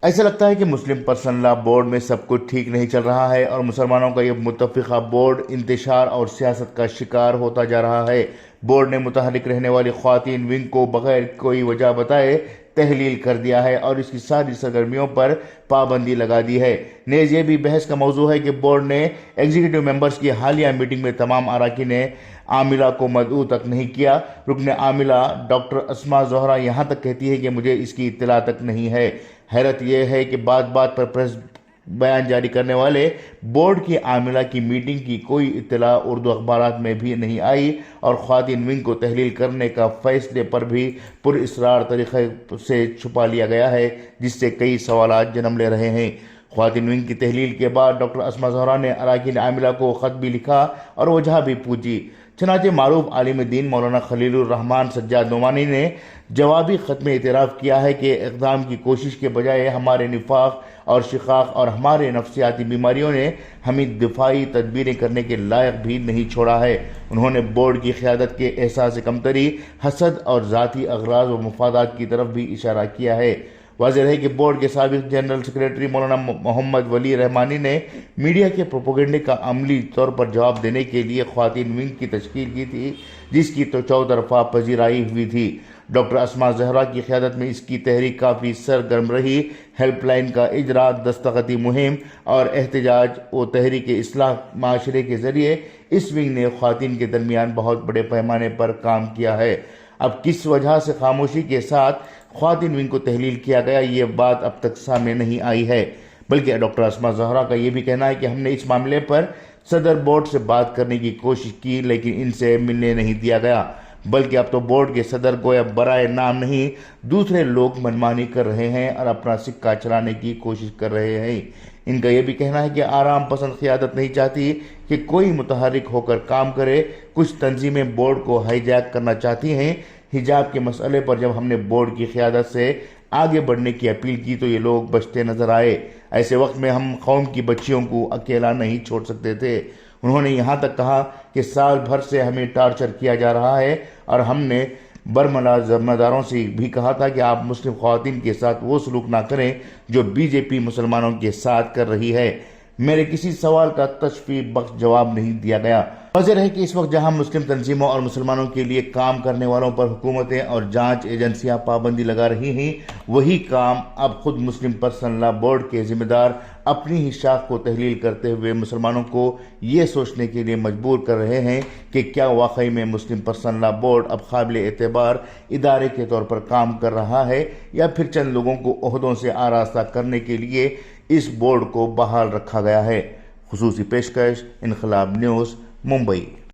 ایسا لگتا ہے کہ مسلم پرسنل لا بورڈ میں سب کچھ ٹھیک نہیں چل رہا ہے اور مسلمانوں کا یہ متفقہ بورڈ انتشار اور سیاست کا شکار ہوتا جا رہا ہے۔ بورڈ نے متحرک رہنے والی خواتین ونگ کو بغیر کوئی وجہ بتائے تحلیل کر دیا ہے اور اس کی ساری سرگرمیوں پر پابندی لگا دی ہے۔ نیز یہ بھی بحث کا موضوع ہے کہ بورڈ نے ایگزیکٹو ممبرز کی حالیہ میٹنگ میں تمام اراکین عاملہ کو مدعو تک نہیں کیا۔ رکن عاملہ ڈاکٹر اسماء زہرا یہاں تک کہتی ہے کہ مجھے اس کی اطلاع تک نہیں ہے۔ حیرت یہ ہے کہ بات بات پر پریس بیان جاری کرنے والے بورڈ کی عاملہ کی میٹنگ کی کوئی اطلاع اردو اخبارات میں بھی نہیں آئی اور خواتین ونگ کو تحلیل کرنے کا فیصلے پر بھی پراسرار طریقے سے چھپا لیا گیا ہے، جس سے کئی سوالات جنم لے رہے ہیں۔ خواتین ونگ کی تحلیل کے بعد ڈاکٹر اسماء زہرا نے اراکین عاملہ کو خط بھی لکھا اور وجہ بھی پوچھی۔ چنانچہ معروف عالم دین مولانا خلیل الرحمن سجاد نعمانی نے جوابی خط میں اعتراف کیا ہے کہ اقدام کی کوشش کے بجائے ہمارے نفاق اور شقاق اور ہمارے نفسیاتی بیماریوں نے ہمیں دفاعی تدبیریں کرنے کے لائق بھی نہیں چھوڑا ہے۔ انہوں نے بورڈ کی قیادت کے احساس کمتری، حسد اور ذاتی اغراض و مفادات کی طرف بھی اشارہ کیا ہے۔ واضح ہے کہ بورڈ کے سابق جنرل سیکریٹری مولانا محمد ولی رحمانی نے میڈیا کے پروپیگنڈے کا عملی طور پر جواب دینے کے لیے خواتین ونگ کی تشکیل کی تھی، جس کی چوطرفہ پذیرائی ہوئی تھی۔ ڈاکٹر اسماء زہرا کی قیادت میں اس کی تحریک کافی سرگرم رہی۔ ہیلپ لائن کا اجرا، دستخطی مہم اور احتجاج و تحریک اصلاح معاشرے کے ذریعے اس ونگ نے خواتین کے درمیان بہت بڑے پیمانے پر کام کیا ہے۔ اب کس وجہ سے خاموشی کے ساتھ خواتین ونگ کو تحلیل کیا گیا، یہ بات اب تک سامنے نہیں آئی ہے، بلکہ ڈاکٹر اسماء زہرا کا یہ بھی کہنا ہے کہ ہم نے اس معاملے پر صدر بورڈ سے بات کرنے کی کوشش کی لیکن ان سے ملنے نہیں دیا گیا، بلکہ اب تو بورڈ کے صدر گویا برائے نام نہیں دوسرے لوگ منمانی کر رہے ہیں اور اپنا سکہ چلانے کی کوشش کر رہے ہیں۔ ان کا یہ بھی کہنا ہے کہ آرام پسند قیادت نہیں چاہتی کہ کوئی متحرک ہو کر کام کرے۔ کچھ تنظیمیں بورڈ کو ہائی جیک کرنا چاہتی ہیں۔ حجاب کے مسئلے پر جب ہم نے بورڈ کی قیادت سے آگے بڑھنے کی اپیل کی تو یہ لوگ بچتے نظر آئے۔ ایسے وقت میں ہم قوم کی بچیوں کو اکیلا نہیں چھوڑ سکتے تھے۔ انہوں نے یہاں تک کہا کہ سال بھر سے ہمیں ٹارچر کیا جا رہا ہے اور ہم نے برملا ذمہ داروں سے بھی کہا تھا کہ آپ مسلم خواتین کے ساتھ وہ سلوک نہ کریں جو بی جے پی مسلمانوں کے ساتھ کر رہی ہے۔ میرے کسی سوال کا تشفی بخش جواب نہیں دیا گیا۔ واضح ہے کہ اس وقت جہاں مسلم تنظیموں اور مسلمانوں کے لیے کام کرنے والوں پر حکومتیں اور جانچ ایجنسیاں پابندی لگا رہی ہیں، وہی کام اب خود مسلم پرسنل لا بورڈ کے ذمہ دار اپنی ہی شاخ کو تحلیل کرتے ہوئے مسلمانوں کو یہ سوچنے کے لیے مجبور کر رہے ہیں کہ کیا واقعی میں مسلم پرسنل لا بورڈ اب قابل اعتبار ادارے کے طور پر کام کر رہا ہے یا پھر چند لوگوں کو عہدوں سے آراستہ کرنے کے لیے اس بورڈ کو بحال رکھا گیا ہے۔ خصوصی پیشکش انقلاب نیوز، ممبئی۔